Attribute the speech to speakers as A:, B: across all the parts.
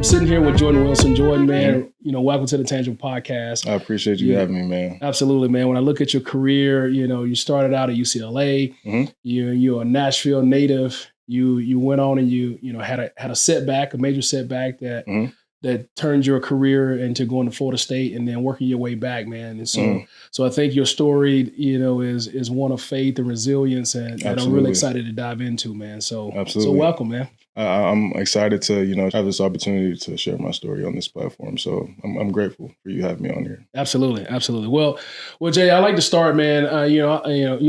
A: I'm sitting here with Jordan Wilson. Jordan, man, welcome to the Intangible Podcast.
B: I appreciate you having me, man.
A: Absolutely, man. When I look at your career, you started out at UCLA. You're a Nashville native. You went on and you had a setback, a major setback that turned your career into going to Florida State and then working your way back, man. And so I think your story, is one of faith and resilience, and I'm really excited to dive into, man. So welcome, man.
B: I'm excited to, have this opportunity to share my story on this platform. So I'm grateful for you having me on here.
A: Absolutely. Absolutely. Well, Jay, I like to start, man. You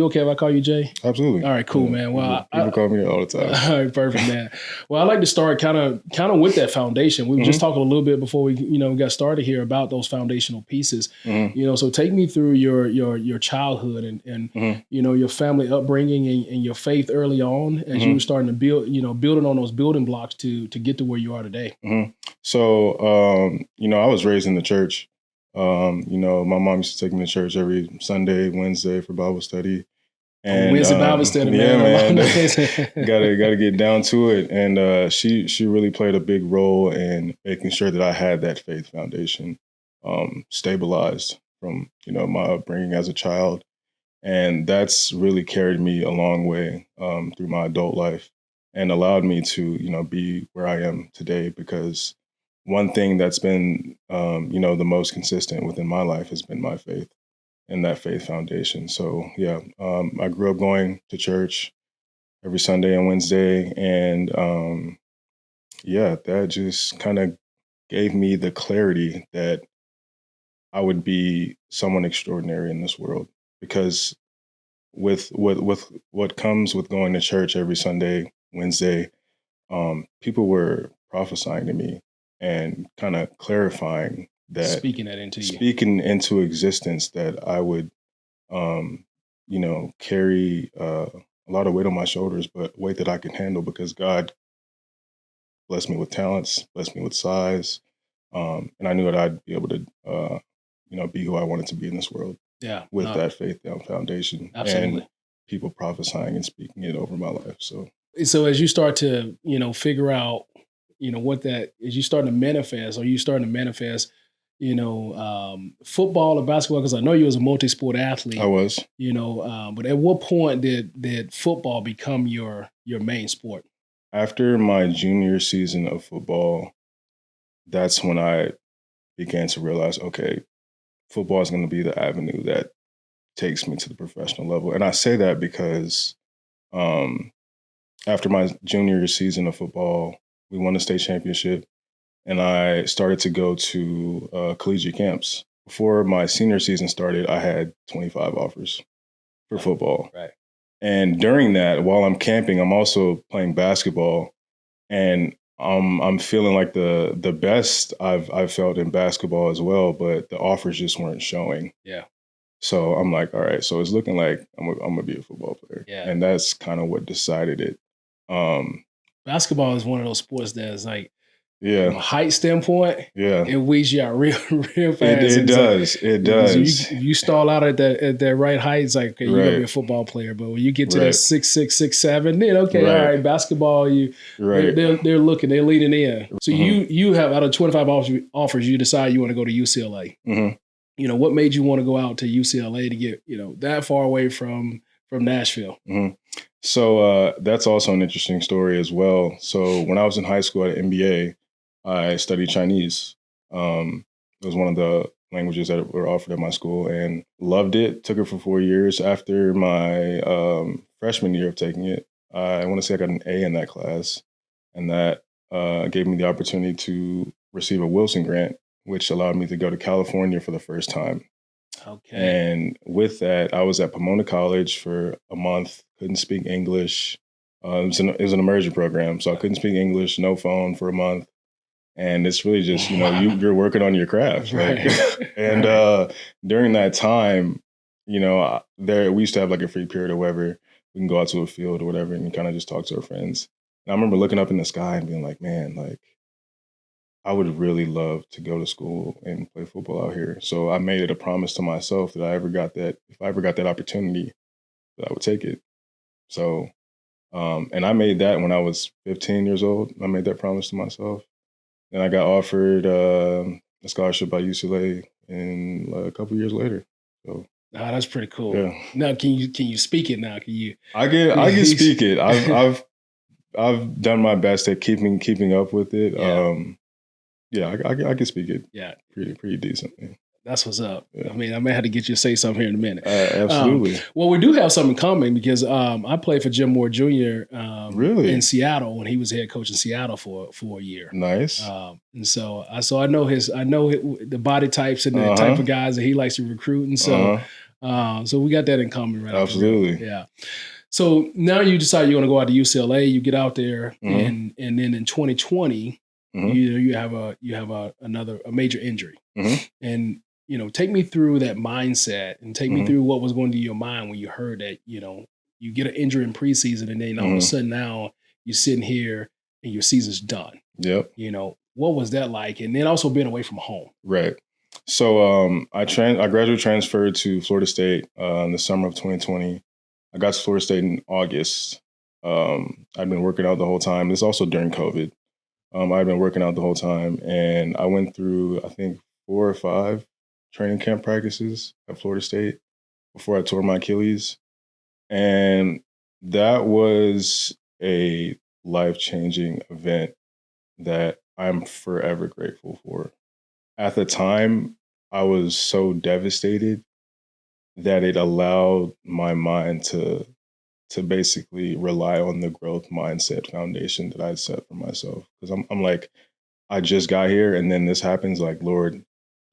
A: okay if I call you Jay?
B: Absolutely.
A: All right, cool, man. Well,
B: people call me that all the time.
A: All right, perfect, man. Well, I like to start kind of with that foundation. We were just talking a little bit before we, got started here about those foundational pieces. So take me through your childhood and your family upbringing and your faith early on as you were starting to build, building on those building blocks to get to where you are today.
B: So, I was raised in the church. My mom used to take me to church every Sunday, Wednesday for Bible study.
A: And Wednesday Bible study,
B: man. Gotta get down to it. And she really played a big role in making sure that I had that faith foundation stabilized from, my upbringing as a child. And that's really carried me a long way through my adult life and allowed me to, be where I am today, because one thing that's been, the most consistent within my life has been my faith and that faith foundation. So, I grew up going to church every Sunday and Wednesday. And, that just kind of gave me the clarity that I would be someone extraordinary in this world, because with what comes with going to church every Sunday, Wednesday, people were prophesying to me and kind of clarifying that,
A: speaking
B: into existence, that I would, carry a lot of weight on my shoulders, but weight that I can handle, because God blessed me with talents, blessed me with size, and I knew that I'd be able to, be who I wanted to be in this world.
A: Yeah,
B: with that faith foundation.
A: Absolutely.
B: And people prophesying and speaking it over my life. So
A: as you start to, figure out, what that is, you starting to manifest, or you starting to manifest, football or basketball? Because I know you was a multi-sport athlete.
B: I was.
A: But at what point did football become your main sport?
B: After my junior season of football, that's when I began to realize, okay, football is going to be the avenue that takes me to the professional level. And I say that because after my junior season of football, we won the state championship, and I started to go to collegiate camps. Before my senior season started, I had 25 offers for football.
A: Right.
B: And during that, while I'm camping, I'm also playing basketball, and I'm feeling like the best I've felt in basketball as well, but the offers just weren't showing.
A: Yeah.
B: So I'm like, all right, so it's looking like I'm gonna be a football player.
A: Yeah.
B: And that's kind of what decided it.
A: Basketball is one of those sports that's like,
B: from
A: a height standpoint, it weeds you out real fast.
B: It does. It does.
A: If you stall out at that right height, it's like, okay, you're gonna be a football player. But when you get to that 6'6", 6'7", then all right, basketball, they're looking, they're leading in. So you have, out of 25 offers, you decide you want to go to UCLA. What made you want to go out to UCLA to get that far away from Nashville?
B: So that's also an interesting story as well. So when I was in high school at MBA, I studied Chinese. It was one of the languages that were offered at my school, and loved it. Took it for 4 years. After my freshman year of taking it, I want to say I got an A in that class, and that gave me the opportunity to receive a Wilson grant, which allowed me to go to California for the first time.
A: Okay.
B: And with that, I was at Pomona College for a month. Couldn't speak English. It was an immersion program, so I couldn't speak English. No phone for a month. And it's really just, you're working on your craft. Right? And during that time, we used to have like a free period or whatever. We can go out to a field or whatever and kind of just talk to our friends. And I remember looking up in the sky and being like, man, like, I would really love to go to school and play football out here. So I made it a promise to myself that if I ever got that opportunity, that I would take it. So, and I made that when I was 15 years old. I made that promise to myself. And I got offered a scholarship by UCLA in a couple years later. So
A: that's pretty cool.
B: Yeah.
A: Now, can you speak it now? Can you?
B: I can speak it. I've done my best at keeping up with it.
A: Yeah.
B: I can speak it.
A: Yeah,
B: pretty decently.
A: That's what's up.
B: Yeah.
A: I mean, I may have to get you to say something here in a minute.
B: Absolutely.
A: Well, we do have something in common because I played for Jim Moore Jr.
B: Really?
A: in Seattle when he was head coach in Seattle for a year.
B: Nice.
A: And so I know the body types and the type of guys that he likes to recruit, and so so we got that in common, right?
B: Absolutely.
A: Yeah. So now you decide you're going to go out to UCLA. You get out there, and then in 2020, you have a major injury, and take me through that mindset and take me through what was going through your mind when you heard that, you get an injury in preseason and then all of a sudden now you're sitting here and your season's done.
B: Yep.
A: What was that like? And then also being away from home.
B: Right. So I gradually transferred to Florida State in the summer of 2020. I got to Florida State in August. I'd been working out the whole time. This is also during COVID. I'd been working out the whole time, and I went through, I think, 4 or 5 training camp practices at Florida State before I tore my Achilles. And that was a life-changing event that I'm forever grateful for. At the time, I was so devastated that it allowed my mind to basically rely on the growth mindset foundation that I'd set for myself. Because I'm like, I just got here and then this happens. Like, Lord,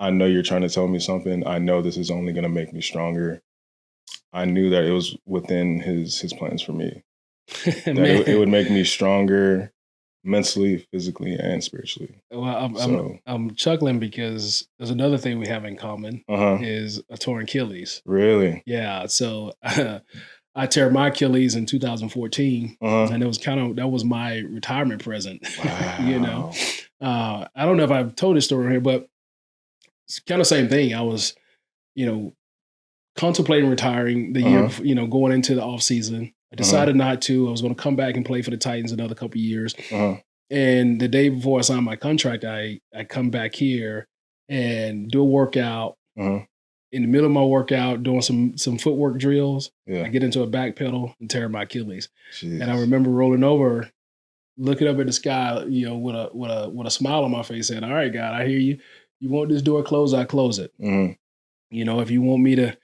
B: I know you're trying to tell me something. I know this is only going to make me stronger. I knew that it was within his plans for me. That it would make me stronger mentally, physically, and spiritually.
A: Well, I'm chuckling because there's another thing we have in common is a torn Achilles.
B: Really?
A: Yeah. So I tear my Achilles in 2014, and that was my retirement present.
B: Wow.
A: I don't know if I've told this story here, but it's kind of same thing. I was, contemplating retiring the year, going into the off season. I decided not to. I was going to come back and play for the Titans another couple of years. And the day before I signed my contract, I come back here and do a workout. In the middle of my workout, doing some footwork drills, I get into a back pedal and tear my Achilles. Jeez. And I remember rolling over, looking up at the sky, with a smile on my face, saying, "All right, God, I hear you. You want this door closed, I close it. If you want me to,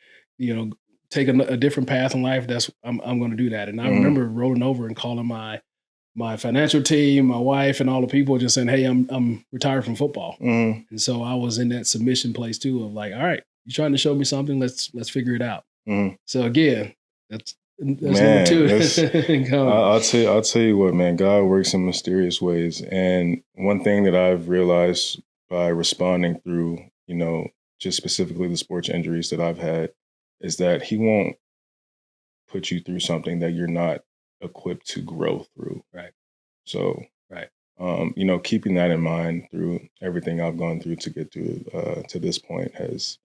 A: take a different path in life, I'm going to do that." And I remember rolling over and calling my financial team, my wife, and all the people, just saying, "Hey, I'm retired from football." And so I was in that submission place too of like, all right, you're trying to show me something. Let's figure it out. So again, that's number 2.
B: I'll tell you what, man. God works in mysterious ways, and one thing that I've realized by responding through, just specifically the sports injuries that I've had, is that He won't put you through something that you're not equipped to grow through.
A: Right.
B: So,
A: right.
B: Keeping that in mind through everything I've gone through to get to this point has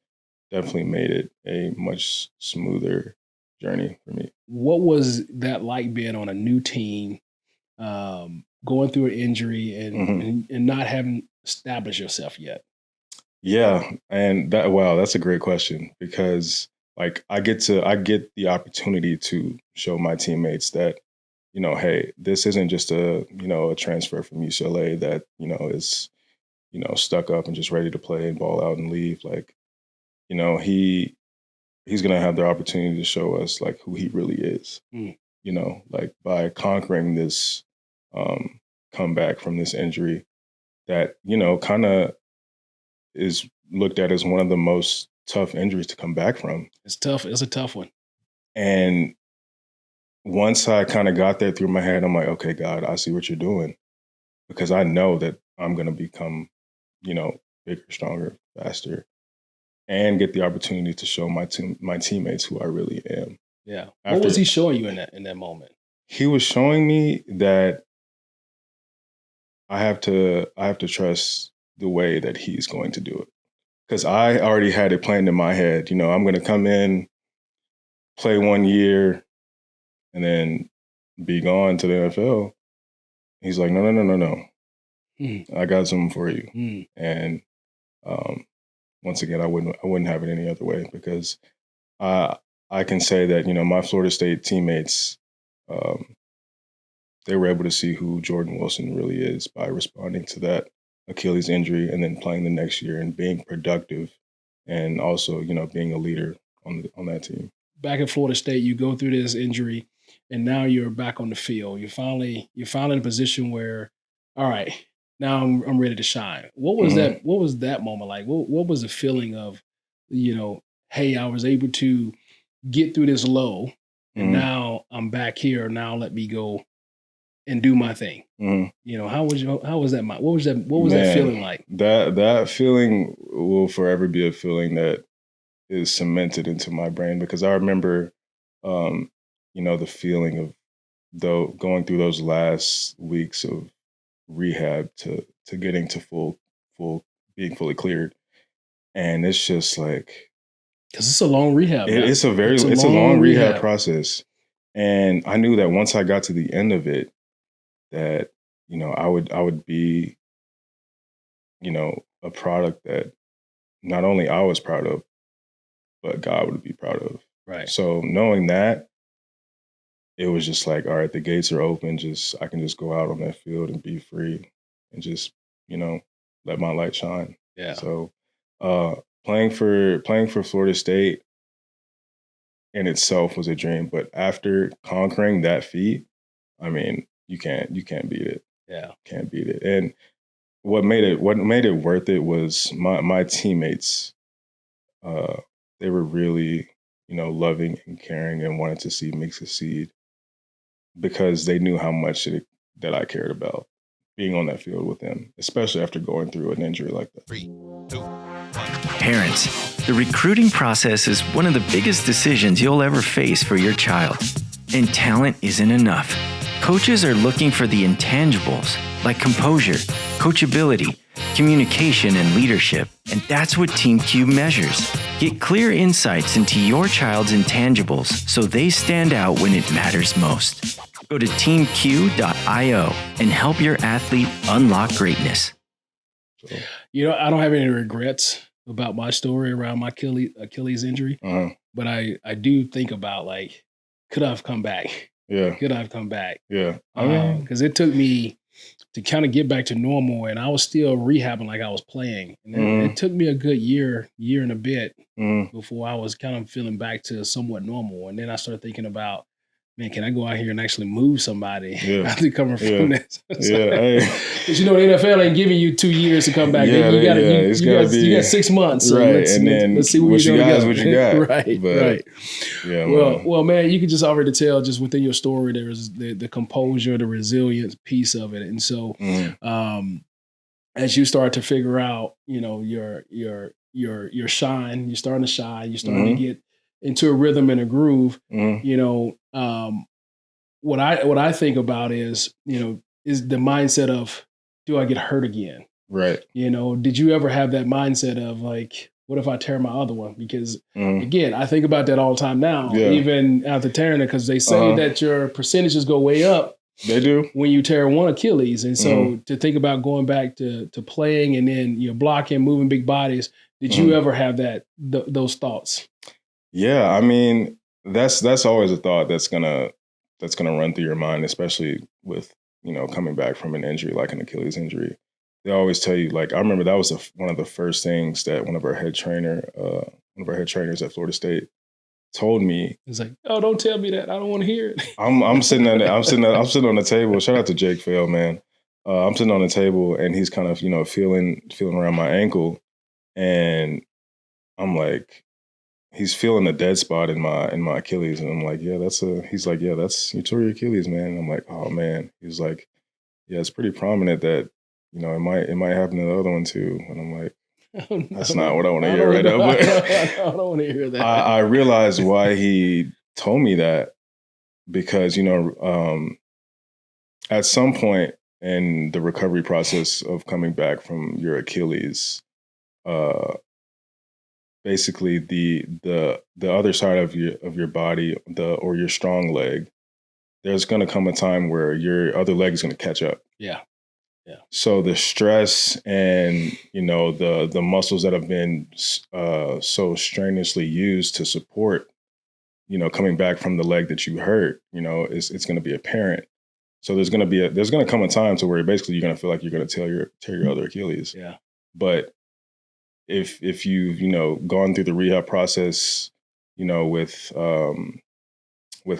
B: definitely made it a much smoother journey for me.
A: What was that like being on a new team, going through an injury and not having established yourself yet?
B: Yeah, and that's a great question, because like I get the opportunity to show my teammates that, hey, this isn't just a transfer from UCLA that, is, stuck up and just ready to play and ball out and leave. Like, he's going to have the opportunity to show us like who he really is, like by conquering this comeback from this injury that, kind of is looked at as one of the most tough injuries to come back from.
A: It's tough. It's a tough one. And
B: once I kind of got that through my head, I'm like, okay, God, I see what you're doing, because I know that I'm going to become, bigger, stronger, faster, and get the opportunity to show my teammates who I really am.
A: Yeah. What was He showing you in that moment?
B: He was showing me that I have to trust the way that He's going to do it. Because I already had it planned in my head. I'm going to come in, play 1 year, and then be gone to the NFL. He's like, no. I got something for you. And once again, I wouldn't have it any other way, because I can say that, my Florida State teammates, they were able to see who Jordan Wilson really is by responding to that Achilles injury and then playing the next year and being productive, and also, being a leader on that team.
A: Back at Florida State, you go through this injury, and now you're back on the field. You're finally in a position where, all right, now I'm ready to shine. What was that? What was that moment like? What was the feeling of, hey, I was able to get through this low, and now I'm back here. Now let me go and do my thing. How was that? What was that feeling like?
B: That feeling will forever be a feeling that is cemented into my brain, because I remember, the feeling of going through those last weeks of rehab to getting to full being fully cleared, and it's just like,
A: because it's a long rehab.
B: It's a long rehab process, and I knew that once I got to the end of it, that I would be, a product that not only I was proud of, but God would be proud of.
A: Right.
B: So knowing that, it was just like, all right, the gates are open. I can just go out on that field and be free and just, let my light shine.
A: Yeah.
B: So playing for Florida State in itself was a dream, but after conquering that feat, I mean, you can't beat it.
A: Yeah.
B: Can't beat it. And what made it worth it was my teammates. They were really, loving and caring and wanted to see me succeed, because they knew how much that I cared about being on that field with them, especially after going through an injury like that.
C: 3, 2, 1. Parents, the recruiting process is one of the biggest decisions you'll ever face for your child. And talent isn't enough. Coaches are looking for the intangibles, like composure, coachability, communication, and leadership. And that's what Team Q measures. Get clear insights into your child's intangibles so they stand out when it matters most. Go to teamq.io and help your athlete unlock greatness.
A: I don't have any regrets about my story around my Achilles injury, but I do think about, like, could I have come back?
B: Yeah.
A: Could I have come back?
B: Yeah.
A: Because it took me to kind of get back to normal, and I was still rehabbing like I was playing. And it took me a good year and a bit before I was kind of feeling back to somewhat normal. And then I started thinking about, man, can I go out here and actually move somebody after coming from this? Because the NFL ain't giving you 2 years to come back. You got 6 months. So
B: right.
A: let's see what you got.
B: Right.
A: Right.
B: Yeah.
A: Well, man, you can just already tell just within your story, there's the composure, the resilience piece of it. And so as you start to figure out, your shine, you're starting to shine, you're starting to get into a rhythm and a groove, what I think about is the mindset of, do I get hurt again?
B: Right.
A: Did you ever have that mindset of, like, what if I tear my other one? Because again, I think about that all the time now, even after tearing it, because they say that your percentages go way up.
B: They do
A: when you tear one Achilles. And so to think about going back to playing and then you're blocking, moving big bodies, did you ever have those thoughts?
B: Yeah, I mean, that's always a thought that's gonna run through your mind, especially with coming back from an injury like an Achilles injury. They always tell you, like, I remember that was one of the first things that one of our head trainers at Florida State told me.
A: It's like, oh, don't tell me that. I don't want to hear it.
B: I'm sitting on the table. Shout out to Jake Fail, man. I'm sitting on the table and he's kind of feeling around my ankle, and I'm like, he's feeling a dead spot in my Achilles, and I'm like, he's like, yeah, you tore your Achilles, man. And I'm like, oh man. He's like, yeah, it's pretty prominent that it might happen to the other one too. And I'm like, that's not what I want to hear right now. But
A: I don't want to hear that.
B: I realized why he told me that, because at some point in the recovery process of coming back from your Achilles, basically the other side of your body, or your strong leg, there's going to come a time where your other leg is going to catch up.
A: Yeah.
B: So the stress and, the muscles that have been so strenuously used to support, coming back from the leg that you hurt, it's going to be apparent. So there's going to come a time to where basically you're going to feel like you're going to tear your other Achilles.
A: Yeah.
B: But if you've, gone through the rehab process, with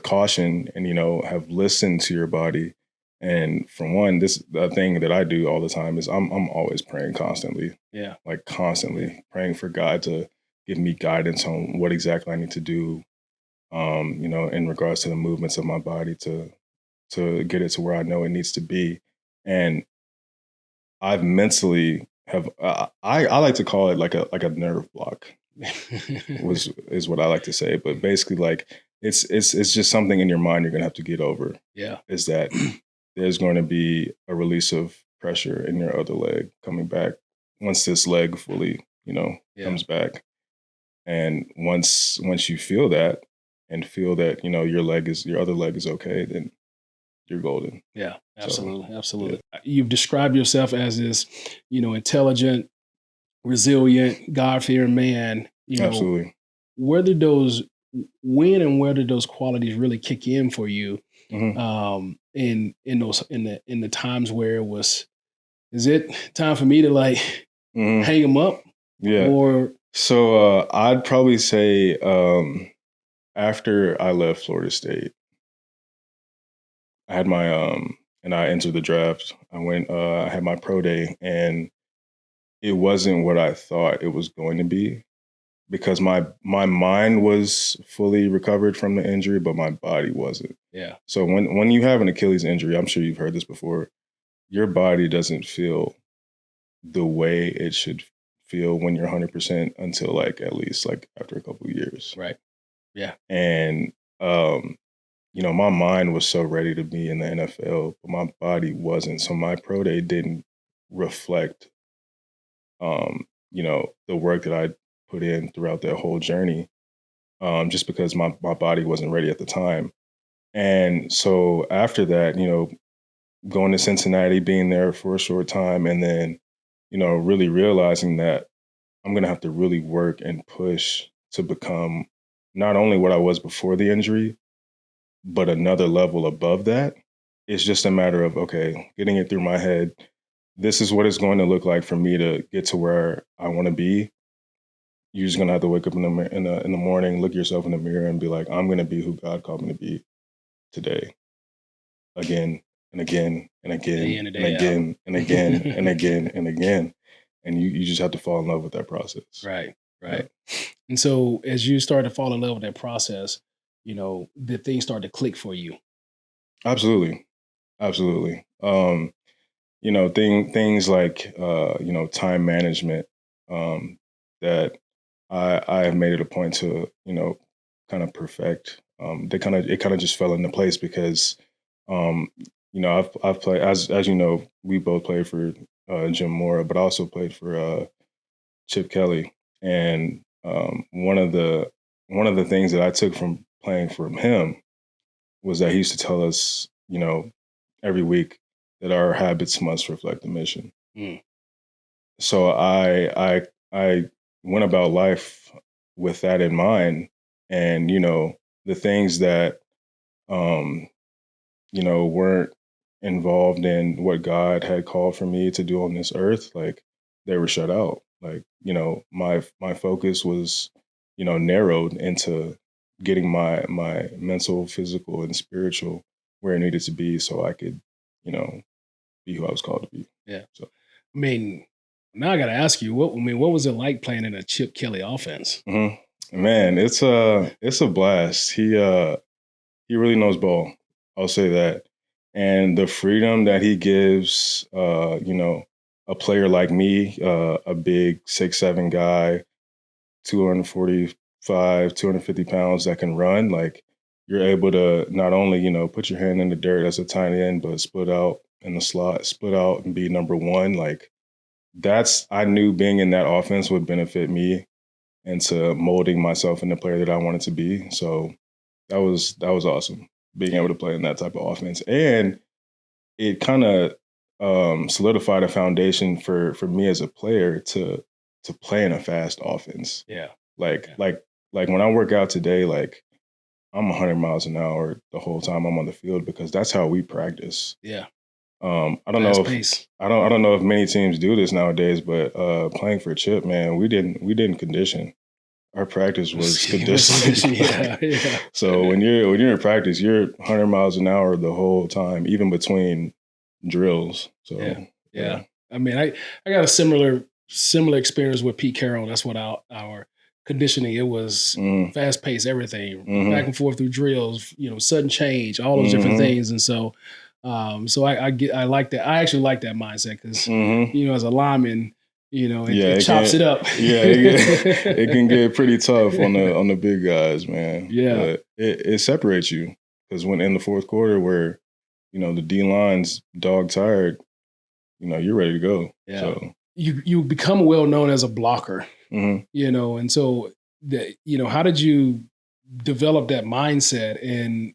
B: caution and, have listened to your body. And for one, the thing that I do all the time is I'm always praying constantly.
A: Yeah.
B: Like constantly praying for God to give me guidance on what exactly I need to do, in regards to the movements of my body to get it to where I know it needs to be. And I've mentally I like to call it like a nerve block is what I like to say. But basically, like it's just something in your mind you're gonna have to get over.
A: Yeah.
B: Is that there's going to be a release of pressure in your other leg coming back once this leg fully, comes back. And once you feel that and feel that, your other leg is okay, then you're golden.
A: Yeah, absolutely. So, absolutely. Yeah. You've described yourself as this, intelligent, resilient, God-fearing man.
B: Absolutely.
A: When and where did those qualities really kick in for you? Mm-hmm. In the times where is it time for me to hang them up?
B: Yeah.
A: Or
B: so I'd probably say after I left Florida State, I had my and I entered the draft. I had my pro day, and it wasn't what I thought it was going to be because my mind was fully recovered from the injury, but my body wasn't.
A: Yeah.
B: So when you have an Achilles injury, I'm sure you've heard this before, your body doesn't feel the way it should feel when you're 100% until at least after a couple of years.
A: Right. Yeah.
B: And my mind was so ready to be in the NFL, but my body wasn't. So my pro day didn't reflect, the work that I put in throughout that whole journey, just because my body wasn't ready at the time. And so after that, going to Cincinnati, being there for a short time, and then, really realizing that I'm going to have to really work and push to become not only what I was before the injury, but another level above that. It's just a matter of, okay, getting it through my head. This is what it's going to look like for me to get to where I want to be. You're just going to have to wake up in the morning, look yourself in the mirror and be like, I'm going to be who God called me to be today. Again and again and again and again and again and again and again. And you just have to fall in love with that process.
A: Right. Yeah. And so as you start to fall in love with that process, did things start to click for you?
B: Absolutely. Absolutely. Things like, time management, that I have made it a point to, kind of perfect. It kind of just fell into place because, I've played, as we both played for Jim Mora, but I also played for Chip Kelly. And one of the things that I took from playing for him was that he used to tell us, every week that our habits must reflect the mission. Mm. So I went about life with that in mind, and the things that weren't involved in what God had called for me to do on this earth, they were shut out. My focus was narrowed into getting my mental, physical, and spiritual where it needed to be, so I could be who I was called to be.
A: Yeah. So, I mean, now I got to ask you, what was it like playing in a Chip Kelly offense?
B: Mm-hmm. Man, it's a blast. He really knows ball. I'll say that. And the freedom that he gives, a player like me, a big 6'7" guy, 245, 250 pounds that can run, you're able to not only, put your hand in the dirt as a tight end, but split out in the slot, split out and be number one. I knew being in that offense would benefit me into molding myself in the player that I wanted to be. So that was awesome, being able to play in that type of offense. And it kind of solidified a foundation for me as a player to play in a fast offense.
A: Yeah.
B: Like when I work out today, like I'm 100 miles an hour the whole time I'm on the field because that's how we practice.
A: Yeah.
B: I don't
A: Fast
B: know
A: pace.
B: if I don't know if many teams do this nowadays, but playing for Chip, man, we didn't condition. Our practice was conditioning.
A: Yeah.
B: So when you're in practice, you're 100 miles an hour the whole time, even between drills. So
A: yeah. I mean, I got a similar experience with Pete Carroll. That's what our conditioning. It was fast paced, everything back and forth through drills. Sudden change, all those different things, and so. I like that. I actually like that mindset because as a lineman, it chops it up.
B: Yeah, it can get pretty tough on the big guys, man.
A: Yeah,
B: but it separates you because when in the fourth quarter where the D line's dog tired, you're ready to go.
A: Yeah,
B: so
A: you become well known as a blocker. And so how did you develop that mindset? And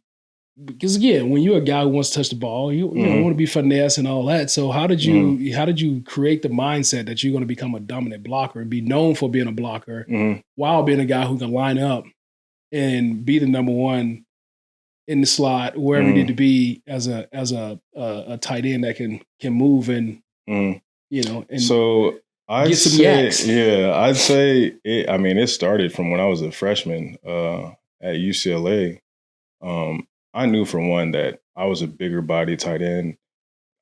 A: because again, when you're a guy who wants to touch the ball, you want to be finesse and all that. So how did you create the mindset that you're going to become a dominant blocker and be known for being a blocker while being a guy who can line up and be the number one in the slot wherever you need to be as a tight end that can move and and
B: so
A: get some yaks.
B: I'd say it started from when I was a freshman at UCLA. I knew for one that I was a bigger body tight end.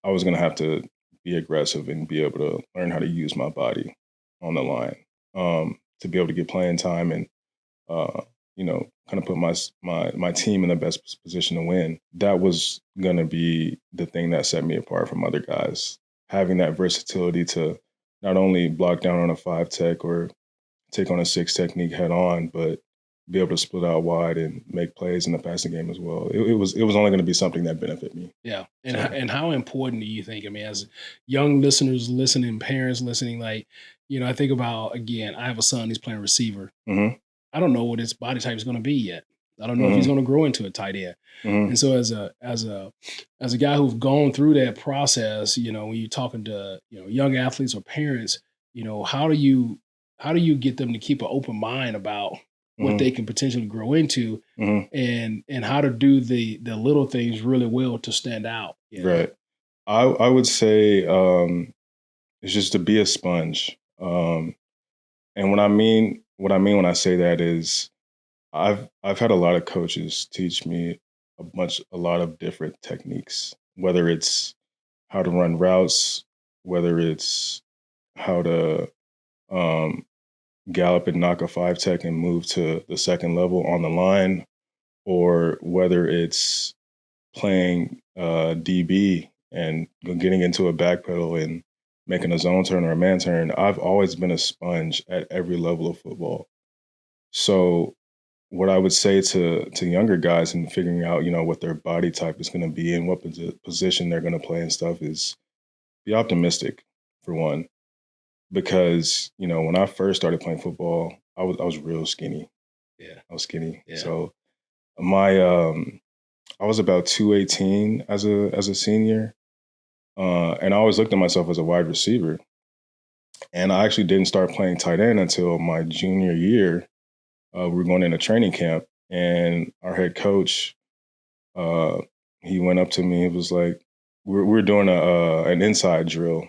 B: I was going to have to be aggressive and be able to learn how to use my body on the line to be able to get playing time and, kind of put my team in the best position to win. That was going to be the thing that set me apart from other guys. Having that versatility to not only block down on a 5 tech or take on a 6 technique head on, but be able to split out wide and make plays in the passing game as well. It was only going to be something that benefited me.
A: Yeah. And how important do you think, as young listeners listening, parents listening, I think about, again, I have a son, he's playing receiver. I don't know what his body type is going to be yet. I don't know if he's going to grow into a tight end. And so as a guy who's gone through that process, when you're talking to, young athletes or parents, how do you get them to keep an open mind about what they can potentially grow into and how to do the little things really well to stand out.
B: Right. I would say it's just to be a sponge. And what I mean when I say that is I've had a lot of coaches teach me a lot of different techniques, whether it's how to run routes, whether it's how to gallop and knock a 5 tech and move to the second level on the line, or whether it's playing DB and getting into a back pedal and making a zone turn or a man turn. I've always been a sponge at every level of football. So what I would say to younger guys and figuring out, what their body type is going to be and what position they're going to play and stuff is be optimistic, for one. Because, when I first started playing football, I was real skinny.
A: Yeah.
B: I was skinny.
A: Yeah.
B: So I was about 218 as a senior. And I always looked at myself as a wide receiver. And I actually didn't start playing tight end until my junior year. We were going into training camp, and our head coach, he went up to me. He was like, we're doing an inside drill,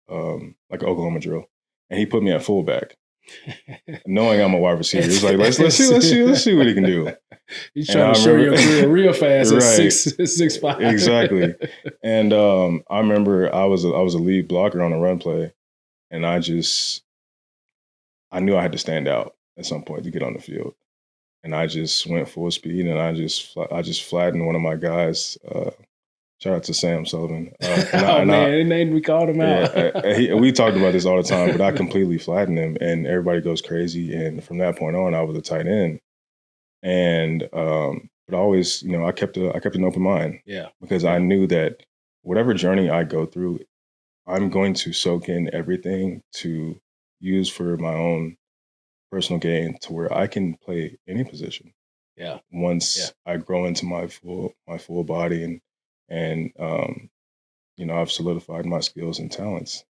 B: like an Oklahoma drill. And he put me at fullback, knowing I'm a wide receiver. He's like, let's see what he can do.
A: He's trying to show your career real fast at 6'5".
B: Exactly. And I remember I was a lead blocker on a run play, and I knew I had to stand out at some point to get on the field. And I just went full speed, and I just flattened one of my guys. Shout out to Sam Sullivan.
A: We called him out.
B: We talked about this all the time, but I completely flattened him, and everybody goes crazy. And from that point on, I was a tight end. And but always, I kept an open mind.
A: Yeah.
B: Because I knew that whatever journey I go through, I'm going to soak in everything to use for my own personal gain to where I can play any position.
A: Yeah.
B: Once I grow into my full body and I've solidified my skills and talents.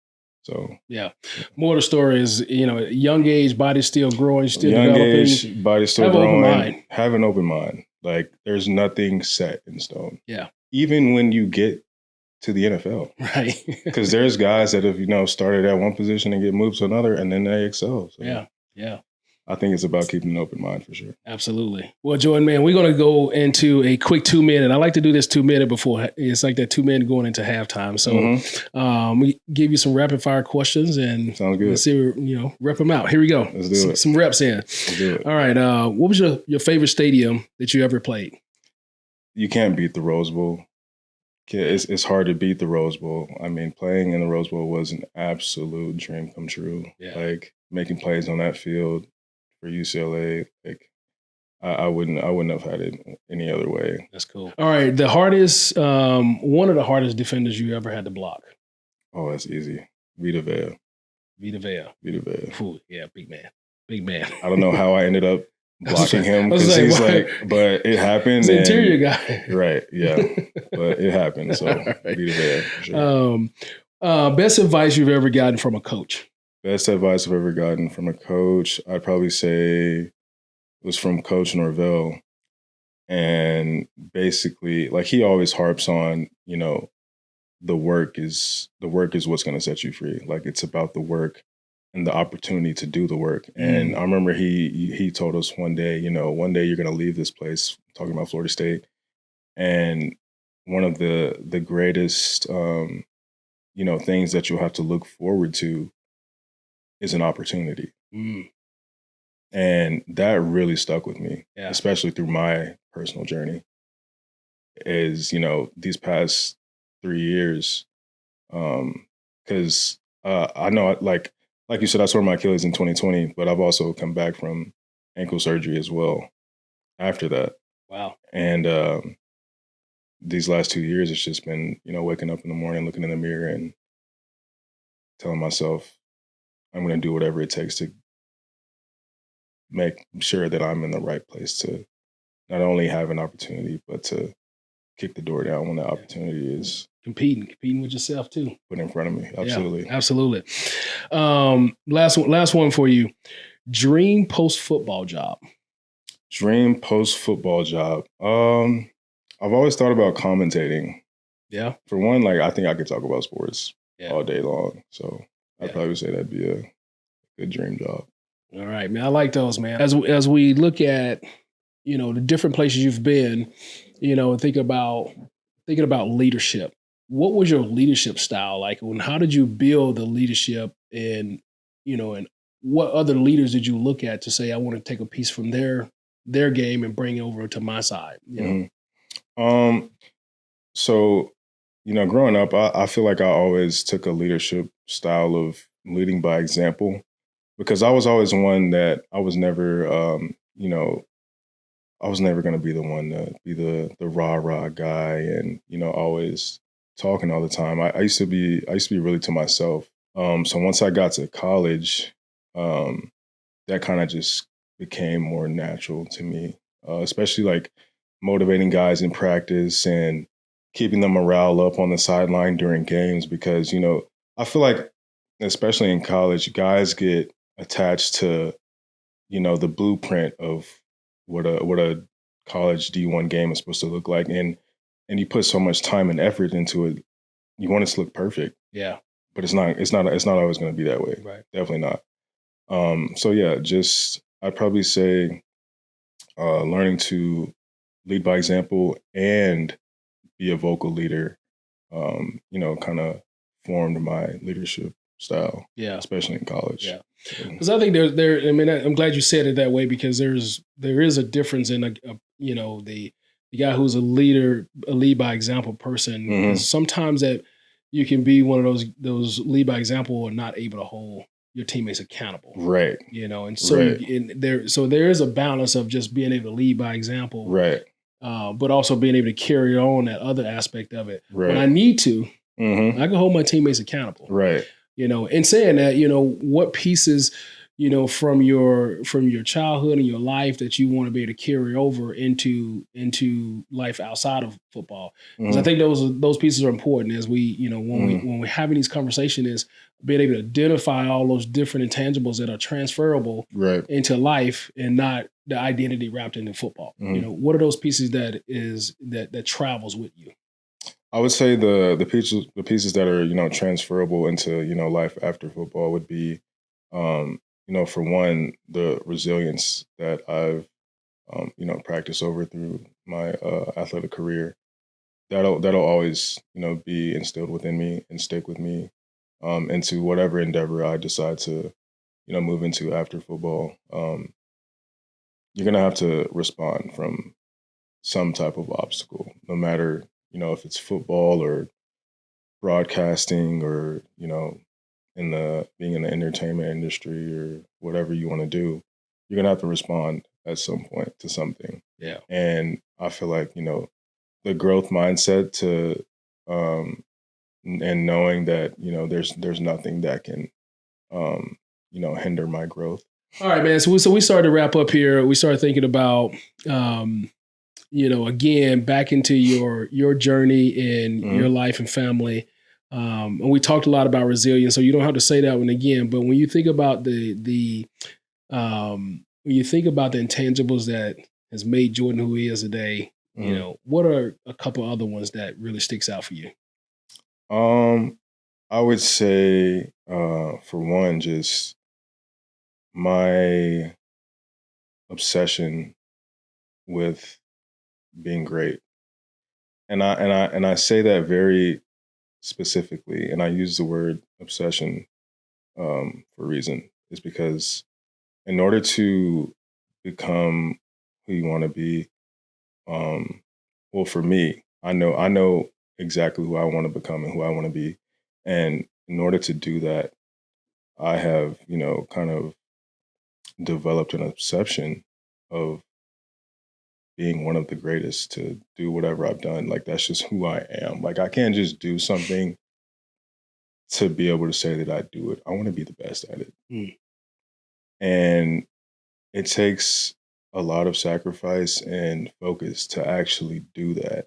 B: So
A: yeah, more of the story is, young age, body's still growing, still
B: young
A: developing.
B: age, body's still
A: have
B: growing.
A: Open mind.
B: Have an open mind. Like there's nothing set in stone.
A: Yeah.
B: Even when you get to the NFL,
A: right?
B: Because there's guys that have started at one position and get moved to another, and then they excel. So
A: yeah.
B: I think it's about keeping an open mind for sure.
A: Absolutely. Well, Jordan, man, we're going to go into a quick 2-minute. I like to do this 2-minute before. It's like that 2-minute going into halftime. So we give you some rapid fire questions and
B: sounds good.
A: Let's see, rep them out. Here we go.
B: Let's do it.
A: Some reps in.
B: Let's do it.
A: All right. What was your favorite stadium that you ever played?
B: You can't beat the Rose Bowl. It's hard to beat the Rose Bowl. I mean, playing in the Rose Bowl was an absolute dream come true.
A: Yeah.
B: Like making plays on that field for UCLA, like I wouldn't have had it any other way.
A: That's cool. All right, the hardest, one of the hardest defenders you ever had to block.
B: Oh, that's easy. Vita Vea.
A: Ooh, yeah, big man.
B: I don't know how I ended up blocking him because he's but it happened.
A: He's an interior guy,
B: right? Yeah, but it happened. So right. Vita Vea. For sure.
A: Best advice you've ever gotten from a coach.
B: Best advice I've ever gotten from a coach, I'd probably say it was from Coach Norvell. And basically, like he always harps on, the work is what's going to set you free. Like it's about the work and the opportunity to do the work. And I remember he told us one day, one day you're going to leave this place, talking about Florida State. And one of the greatest, things that you'll have to look forward to is an opportunity. And that really stuck with me, especially through my personal journey, is, these past 3 years. Because I know, like you said, I tore my Achilles in 2020, but I've also come back from ankle surgery as well after that.
A: Wow.
B: And these last 2 years, it's just been, waking up in the morning, looking in the mirror and telling myself, I'm going to do whatever it takes to make sure that I'm in the right place to not only have an opportunity, but to kick the door down when the opportunity is
A: competing with yourself too.
B: Put in front of me. Absolutely.
A: Yeah, absolutely. Last one for you. Dream post-football job.
B: Dream post-football job. I've always thought about commentating.
A: Yeah.
B: For one, I think I could talk about sports all day long. So I'd probably say that'd be a good dream job.
A: All right, man. I like those, man. As we look at, the different places you've been, thinking about leadership. What was your leadership style like? And how did you build the leadership? And what other leaders did you look at to say, I want to take a piece from their game and bring it over to my side?
B: So, growing up, I feel like I always took a leadership style of leading by example, because I was always one that I was never, I was never going to be the one to be the rah-rah guy and, always talking all the time. I used to be really to myself. So once I got to college, that kind of just became more natural to me, especially motivating guys in practice and keeping the morale up on the sideline during games, because, I feel like, especially in college, guys get attached to, the blueprint of what a college D1 game is supposed to look like. And you put so much time and effort into it, you want it to look perfect.
A: Yeah.
B: But it's not always going to be that way.
A: Right.
B: Definitely not. So yeah, I'd probably say learning to lead by example and be a vocal leader, kind of formed my leadership style. Yeah. Especially in college.
A: Yeah. Because I think I'm glad you said it that way, because there is a difference in the guy who's a lead by example person. Mm-hmm. Sometimes that you can be one of those lead by example and not able to hold your teammates accountable. Right. And so there is a balance of just being able to lead by example. Right. But also being able to carry on that other aspect of it. Right. When I need to, I can hold my teammates accountable. Right. And saying that, what pieces, from your childhood and your life that you want to be able to carry over into life outside of football? Because I think those pieces are important as we, when we're having these conversations, is being able to identify all those different intangibles that are transferable into life and not the identity wrapped into football. What are those pieces that travels with you?
B: I would say the pieces that are, transferable into, life after football would be, for one, the resilience that I've, practiced over through my athletic career. That'll always, be instilled within me and stick with me into whatever endeavor I decide to, move into after football. You're going to have to respond from some type of obstacle, no matter, if it's football or broadcasting or, being in the entertainment industry or whatever you want to do, you're going to have to respond at some point to something.
A: Yeah.
B: And I feel like, the growth mindset to, and knowing that, there's nothing that can, hinder my growth.
A: All right, man. So we started to wrap up here. We started thinking about, again, back into your journey in your life and family. And we talked a lot about resilience, so you don't have to say that one again. But when you think about the intangibles that has made Jordan who he is today, what are a couple other ones that really sticks out for you?
B: I would say, for one, just my obsession with being great, and I say that very specifically, and I use the word obsession for a reason. Is because in order to become who you want to be, well, for me, I know exactly who I want to become and who I want to be, and in order to do that, I have kind of developed an obsession of being one of the greatest to do whatever I've done. Like, that's just who I am. Like, I can't just do something to be able to say that I do it. I want to be the best at it. And it takes a lot of sacrifice and focus to actually do that,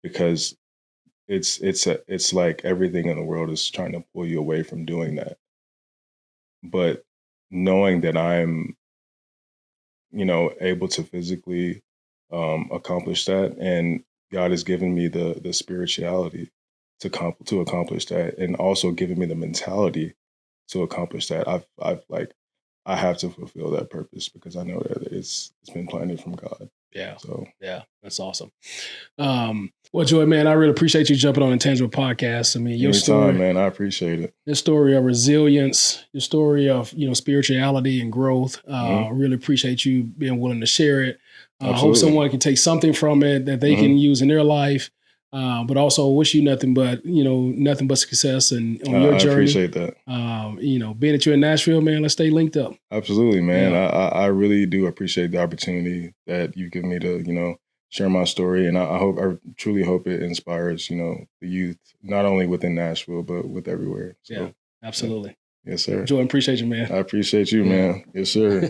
B: because it's like everything in the world is trying to pull you away from doing that. But knowing that I'm, able to physically accomplish that, and God has given me the spirituality to accomplish that, and also given me the mentality to accomplish that. I have to fulfill that purpose, because I know that it's been planted from God.
A: Yeah.
B: So
A: yeah, that's awesome. Well, Joy, man, I really appreciate you jumping on Intangible Podcast. I mean, your story,
B: man, I appreciate it.
A: Your story of resilience, your story of spirituality and growth. I really appreciate you being willing to share it. I hope someone can take something from it that they can use in their life. But also wish you nothing but success and on your journey. I
B: appreciate that.
A: Being that you're in Nashville, man, let's stay linked up.
B: Absolutely, man. Yeah. I really do appreciate the opportunity that you've given me to, share my story. And I truly hope it inspires, the youth, not only within Nashville, but with everywhere. So,
A: yeah, absolutely.
B: Yeah. Yes, sir.
A: Jordan, appreciate you, man.
B: I appreciate you, man. Yes, sir.